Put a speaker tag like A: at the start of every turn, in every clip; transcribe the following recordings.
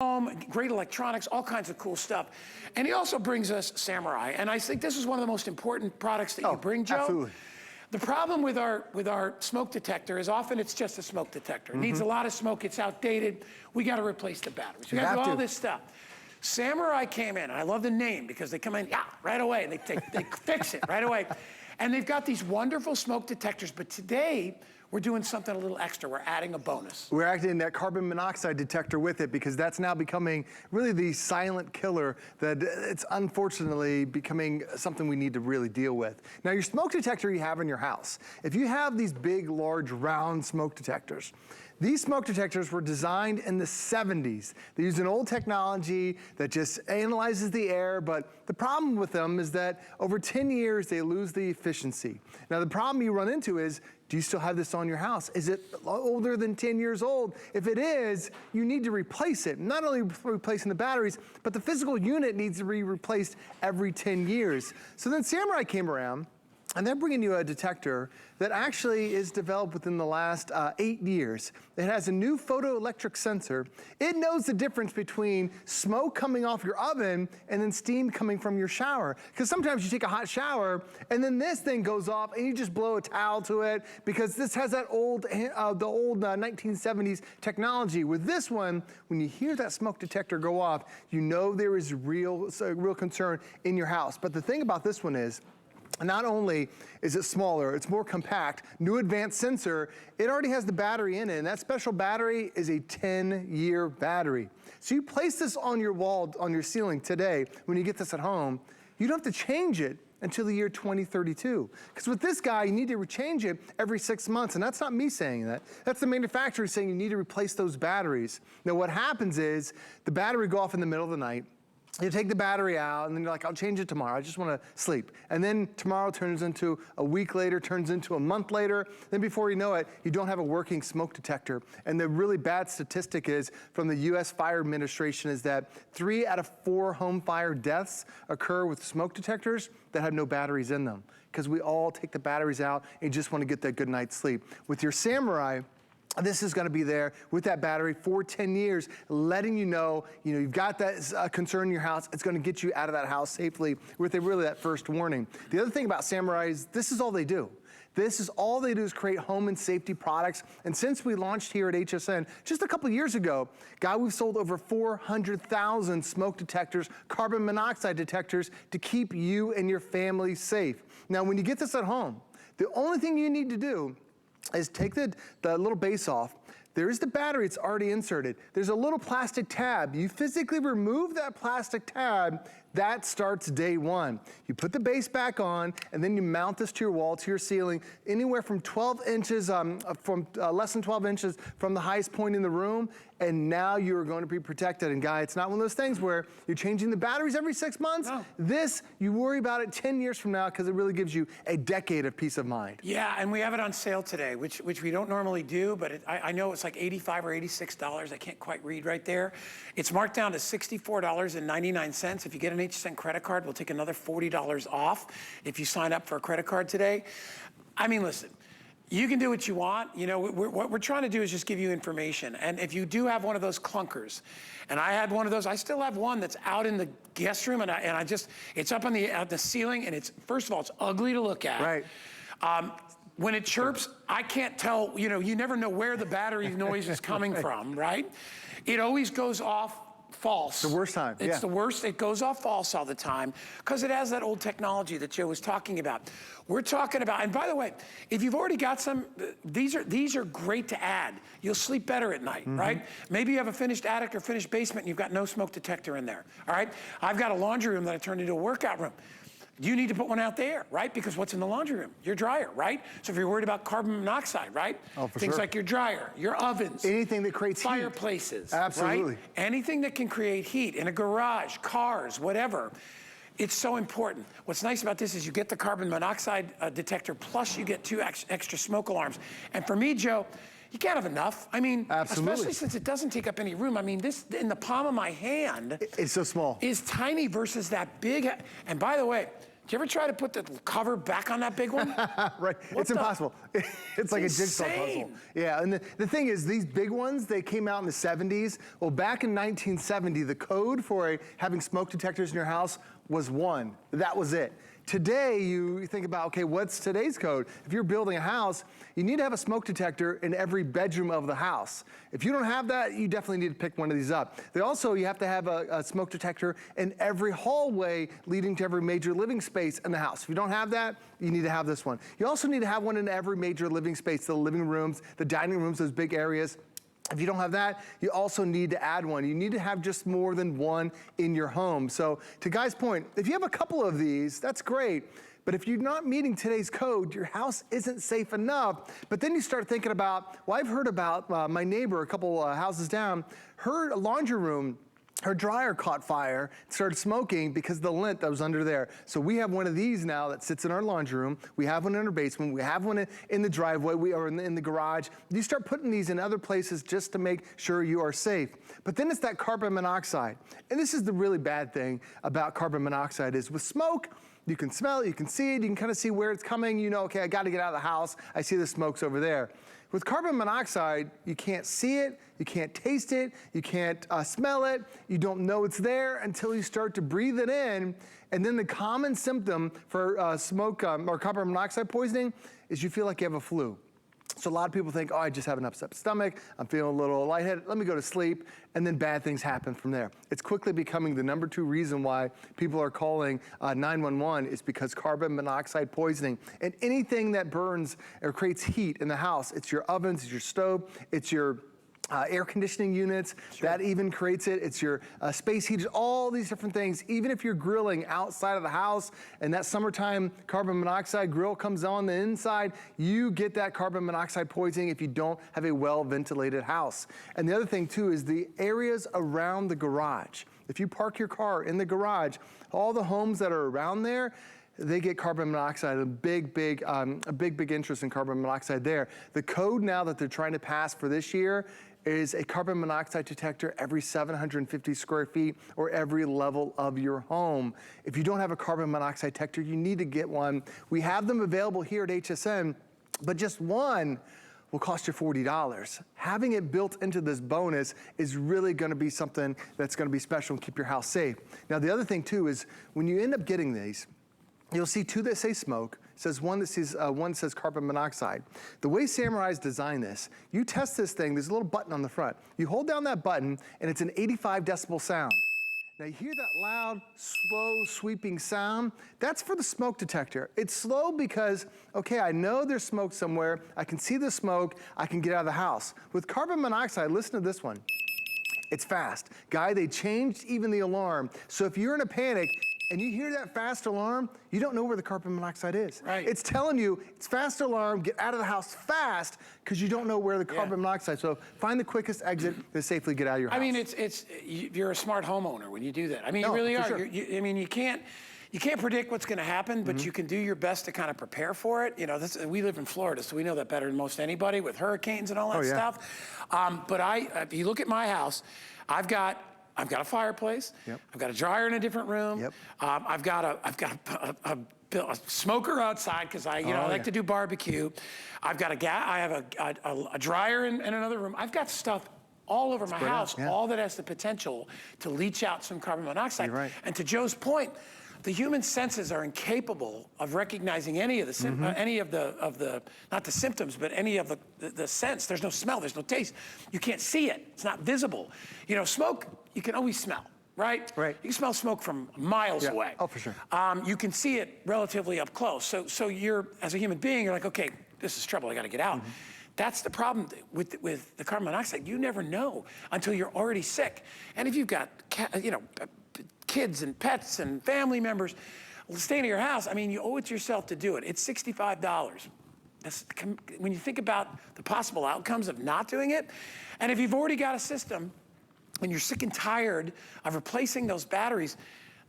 A: home, great electronics, all kinds of cool stuff. And he also brings us Samurai. And I think this is one of the most important products that you bring, Joe.
B: Absolutely.
A: The problem with our smoke detector is often it's just a smoke detector. It needs a lot of smoke, it's outdated. We got to replace the batteries. We got to do all this stuff. Samurai came in, and I love the name because they come in, right away, and they fix it right away. And they've got these wonderful smoke detectors, but today, we're doing something a little extra. We're adding a bonus.
B: We're adding that carbon monoxide detector with it because that's now becoming really the silent killer that it's unfortunately becoming something we need to really deal with. Now, your smoke detector you have in your house, if you have these big, large, round smoke detectors, these smoke detectors were designed in the 70s. They use an old technology that just analyzes the air, but the problem with them is that over 10 years, they lose the efficiency. Now, the problem you run into is, do you still have this on your house? Is it older than 10 years old? If it is, you need to replace it. Not only replacing the batteries, but the physical unit needs to be replaced every 10 years. So then Samurai came around, and they're bringing you a detector that actually is developed within the last 8 years. It has a new photoelectric sensor. It knows the difference between smoke coming off your oven and then steam coming from your shower. Because sometimes you take a hot shower and then this thing goes off and you just blow a towel to it because this has that old, the old 1970s technology. With this one, when you hear that smoke detector go off, you know there is real concern in your house. But the thing about this one is, not only is it smaller, it's more compact, new advanced sensor, it already has the battery in it, and that special battery is a 10-year battery. So you place this on your wall, on your ceiling today, when you get this at home, you don't have to change it until the year 2032. Because with this guy, you need to change it every 6 months, and that's not me saying that. That's the manufacturer saying you need to replace those batteries. Now what happens is, the battery go off in the middle of the night, you take the battery out, and then you're like, I'll change it tomorrow. I just want to sleep. And then tomorrow turns into a week later, turns into a month later. Then before you know it, you don't have a working smoke detector. And the really bad statistic is from the US Fire Administration is that 3 out of 4 home fire deaths occur with smoke detectors that have no batteries in them. Because we all take the batteries out and you just want to get that good night's sleep. With your Samurai, this is going to be there with that battery for 10 years, letting you know, you've got that concern in your house. It's going to get you out of that house safely with really that first warning. The other thing about Samurai is this is all they do. This is all they do is create home and safety products. And since we launched here at HSN just a couple years ago, we've sold over 400,000 smoke detectors, carbon monoxide detectors to keep you and your family safe. Now, when you get this at home, the only thing you need to do is take the little base off. There is the battery, it's already inserted. There's a little plastic tab. You physically remove that plastic tab, that starts day one. You put the base back on, and then you mount this to your wall, to your ceiling, anywhere from 12 inches, less than 12 inches from the highest point in the room, and now you're going to be protected. And Guy, it's not one of those things where you're changing the batteries every 6 months. No. This, you worry about it 10 years from now because it really gives you a decade of peace of mind.
A: Yeah, and we have it on sale today, which we don't normally do, but I know it's like $85 or $86. I can't quite read right there. It's marked down to $64.99. If you get an HSN credit card, we'll take another $40 off if you sign up for a credit card today. I mean, listen. You can do what you want. What we're trying to do is just give you information. And if you do have one of those clunkers, and I had one of those, I still have one that's out in the guest room, and it's up on the ceiling, and first of all, it's ugly to look at.
B: Right.
A: When it chirps, I can't tell, you never know where the battery noise is coming from, right? It always goes off false.
B: The worst time,
A: It's the worst. It goes off false all the time because it has that old technology that Joe was talking about. We're talking about, and by the way, if you've already got some, these are great to add. You'll sleep better at night, right? Maybe you have a finished attic or finished basement and you've got no smoke detector in there, all right? I've got a laundry room that I turned into a workout room. You need to put one out there, right? Because what's in the laundry room? Your dryer, right? So if you're worried about carbon monoxide, right?
B: Oh, for
A: Things
B: sure.
A: like your dryer, your ovens.
B: Anything that creates
A: fireplaces,
B: heat. Absolutely.
A: Right? Anything that can create heat in a garage, cars, whatever. It's so important. What's nice about this is you get the carbon monoxide detector, plus you get 2 extra smoke alarms. And for me, Joe, you can't have enough. I mean,
B: absolutely.
A: Especially since it doesn't take up any room. I mean, this in the palm of my hand.
B: It's so small.
A: Is tiny versus that big. And by the way, Did you ever try to put the cover back on that big one?
B: Right, it's impossible. It's like a jigsaw puzzle. Yeah, and the thing is, these big ones, they came out in the 70s. Well, back in 1970, the code for having smoke detectors in your house was 1. That was it. Today, you think about, okay, what's today's code? If you're building a house, you need to have a smoke detector in every bedroom of the house. If you don't have that, you definitely need to pick one of these up. You have to have a smoke detector in every hallway leading to every major living space in the house. If you don't have that, you need to have this one. You also need to have one in every major living space, the living rooms, the dining rooms, those big areas. If you don't have that, you also need to add one. You need to have just more than one in your home. So to Guy's point, if you have a couple of these, that's great. But if you're not meeting today's code, your house isn't safe enough. But then you start thinking about, well, I've heard about my neighbor a couple houses down, her laundry room, her dryer caught fire, started smoking because of the lint that was under there. So we have one of these now that sits in our laundry room. We have one in our basement. We have one in the driveway or in the garage. You start putting these in other places just to make sure you are safe. But then it's that carbon monoxide. And this is the really bad thing about carbon monoxide is with smoke, you can smell it, you can see it, you can kind of see where it's coming. You know, okay, I got to get out of the house. I see the smoke's over there. With carbon monoxide, you can't see it, you can't taste it, you can't smell it, you don't know it's there until you start to breathe it in. And then the common symptom for smoke or carbon monoxide poisoning is you feel like you have a flu. So a lot of people think, oh, I just have an upset stomach, I'm feeling a little lightheaded, let me go to sleep, and then bad things happen from there. It's quickly becoming the #2 reason why people are calling 911 is because carbon monoxide poisoning. And anything that burns or creates heat in the house, it's your ovens, it's your stove, it's your air conditioning units, that even creates it. It's your space heaters, all these different things. Even if you're grilling outside of the house and that summertime carbon monoxide grill comes on the inside, you get that carbon monoxide poisoning if you don't have a well-ventilated house. And the other thing too is the areas around the garage. If you park your car in the garage, all the homes that are around there, they get carbon monoxide, a big interest in carbon monoxide there. The code now that they're trying to pass for this year is a carbon monoxide detector every 750 square feet or every level of your home. If you don't have a carbon monoxide detector, you need to get one. We have them available here at HSN, but just one will cost you $40. Having it built into this bonus is really gonna be something that's gonna be special and keep your house safe. Now, the other thing too is when you end up getting these, you'll see 2 that say smoke, one that says carbon monoxide. The way Samurai's designed this, you test this thing, there's a little button on the front. You hold down that button and it's an 85 decibel sound. Now you hear that loud, slow, sweeping sound? That's for the smoke detector. It's slow because, okay, I know there's smoke somewhere, I can see the smoke, I can get out of the house. With carbon monoxide, listen to this one. It's fast. Guy, they changed even the alarm. So if you're in a panic, and you hear that fast alarm, you don't know where the carbon monoxide is.
A: Right.
B: It's telling you, it's fast alarm, get out of the house fast, because you don't know where the carbon monoxide. So find the quickest exit to safely get out of your house.
A: I mean, you're a smart homeowner when you do that. I mean, you really are.
B: Sure.
A: I mean, you can't predict what's going to happen, but you can do your best to kind of prepare for it. You know, we live in Florida, so we know that better than most anybody with hurricanes and all that stuff. But if you look at my house, I've got a fireplace. Yep. I've got a dryer in a different room. Yep. I've got a smoker outside because I like to do barbecue. I've got I have a dryer in another room. I've got stuff all over my house, all that has the potential to leach out some carbon monoxide.
B: You're right.
A: And to Joe's point, the human senses are incapable of recognizing any of the not the symptoms, but any of the sense. There's no smell, there's no taste. You can't see it, it's not visible. You know, smoke, you can always smell, right? Right. You can smell smoke from miles away.
B: Oh, for sure.
A: You can see it relatively up close. So you're, as a human being, you're like, okay, this is trouble, I gotta get out. That's the problem with the carbon monoxide. You never know until you're already sick. And if you've got, kids and pets and family members staying in your house, I mean, you owe it to yourself to do it. It's $65. When you think about the possible outcomes of not doing it, and if you've already got a system and you're sick and tired of replacing those batteries,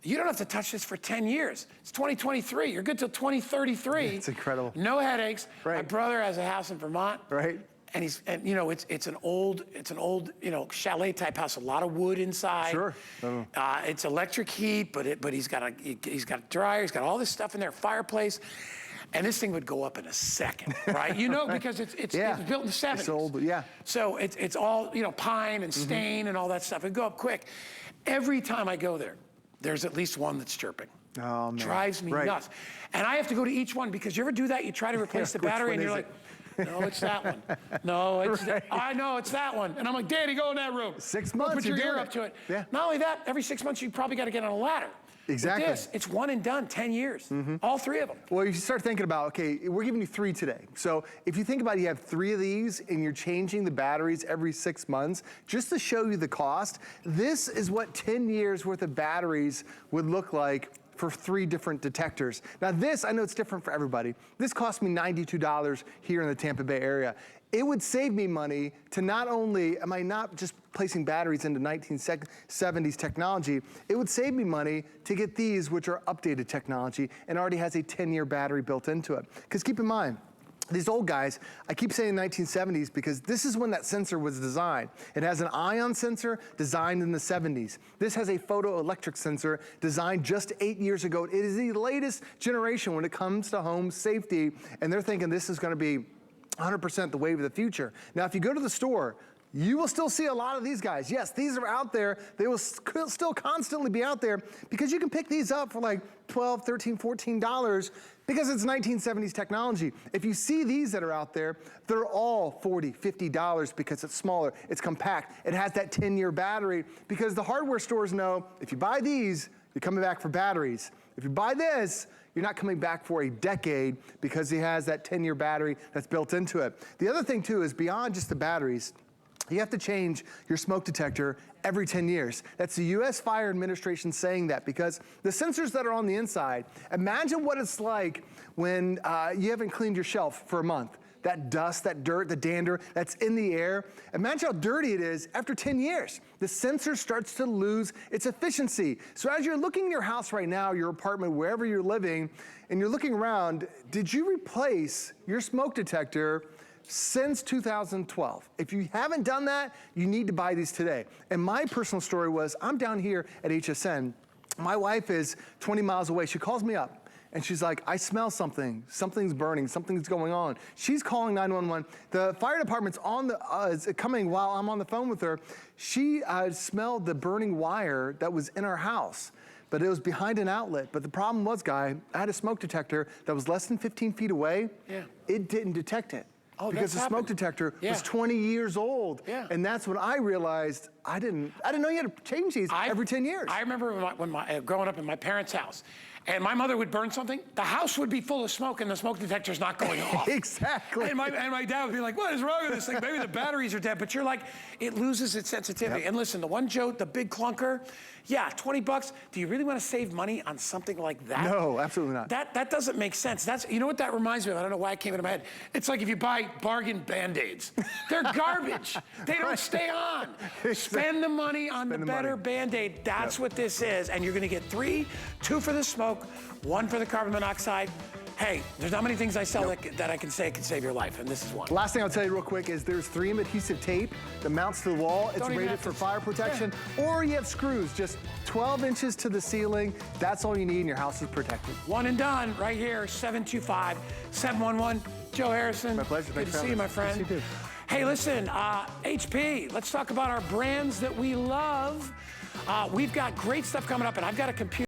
A: you don't have to touch this for 10 years. It's 2023. You're good till 2033.
B: It's incredible.
A: No headaches.
B: Right.
A: My brother has a house in Vermont.
B: Right.
A: and you know, it's an old, you know, chalet type house, a lot of wood inside.
B: Sure.
A: It's electric heat, but he's got a dryer, he's got all this stuff in there, fireplace. And this thing would go up in a second, right? You know, because it's built in the 70s.
B: It's old, yeah.
A: So it's all, you know, pine and stain and all that stuff. It'd go up quick. Every time I go there, there's at least one that's chirping.
B: Oh, man.
A: Drives me nuts. And I have to go to each one because you ever do that? You try to replace the battery and you're like, no, it's that one. No, it's I know it's that one. And I'm like, Danny, go in that room.
B: 6 months,
A: put your ear up to it.
B: Yeah.
A: Not only that, every 6 months you probably got to get on a ladder.
B: Exactly.
A: With this, it's one and done, 10 years. All three of them.
B: Well, you start thinking about, okay, we're giving you 3 today. So if you think about it, you have 3 of these and you're changing the batteries every 6 months, just to show you the cost, this is what 10 years worth of batteries would look like for 3 different detectors. Now this, I know it's different for everybody. This cost me $92 here in the Tampa Bay area. It would save me money to not only, am I not just placing batteries into 1970s technology, it would save me money to get these, which are updated technology and already has a 10-year battery built into it. Because keep in mind, these old guys, I keep saying 1970s because this is when that sensor was designed. It has an ion sensor designed in the 70s. This has a photoelectric sensor designed just 8 years ago. It is the latest generation when it comes to home safety, and they're thinking this is gonna be 100% the wave of the future. Now, if you go to the store, you will still see a lot of these guys. Yes, these are out there. They will still constantly be out there because you can pick these up for like $12, $13, $14 because it's 1970s technology. If you see these that are out there, they're all $40, $50 because it's smaller, it's compact, it has that 10-year battery because the hardware stores know if you buy these, you're coming back for batteries. If you buy this, you're not coming back for a decade because it has that 10-year battery that's built into it. The other thing too is beyond just the batteries, you have to change your smoke detector every 10 years. That's the US Fire Administration saying that because the sensors that are on the inside, imagine what it's like when you haven't cleaned your shelf for a month. That dust, that dirt, the dander that's in the air. Imagine how dirty it is after 10 years. The sensor starts to lose its efficiency. So as you're looking in your house right now, your apartment, wherever you're living, and you're looking around, did you replace your smoke detector since 2012? If you haven't done that, you need to buy these today. And my personal story was, I'm down here at HSN. My wife is 20 miles away. She calls me up. And she's like, I smell something. Something's burning. Something's going on. She's calling 911. The fire department's on the is coming while I'm on the phone with her. She smelled the burning wire that was in our house, but it was behind an outlet. But the problem was, Guy, I had a smoke detector that was less than 15 feet away. Yeah. It didn't detect it.
A: Oh,
B: because the smoke detector was 20 years old. Yeah. And that's when I realized I didn't know you had to change these every 10 years.
A: I remember when growing up in my parents' house, and my mother would burn something, the house would be full of smoke and the smoke detector's not going off.
B: Exactly.
A: And my dad would be like, what is wrong with this thing? Maybe the batteries are dead, but you're like, it loses its sensitivity. Yep. And listen, the one Joe, the big clunker, yeah, 20 bucks. Do you really want to save money on something like that?
B: No, absolutely not.
A: That doesn't make sense. You know what that reminds me of? I don't know why it came into my head. It's like if you buy bargain Band-Aids. They're garbage. They don't stay on. Spend the money on the better Band-Aid. That's what this is. And you're going to get 3, 2 for the smoke, 1 for the carbon monoxide. Hey, there's not many things I sell that I can say can save your life, and this is one.
B: Last thing I'll tell you real quick is there's 3M adhesive tape that mounts to the wall. It's rated for fire protection. Yeah. Or you have screws, just 12 inches to the ceiling. That's all you need, and your house is protected.
A: One and done, right here, 725-711. Joe Harrison.
B: My pleasure.
A: Good to see you, my friend.
B: Yes, you too.
A: Hey, listen, HP, let's talk about our brands that we love. We've got great stuff coming up, and I've got a computer.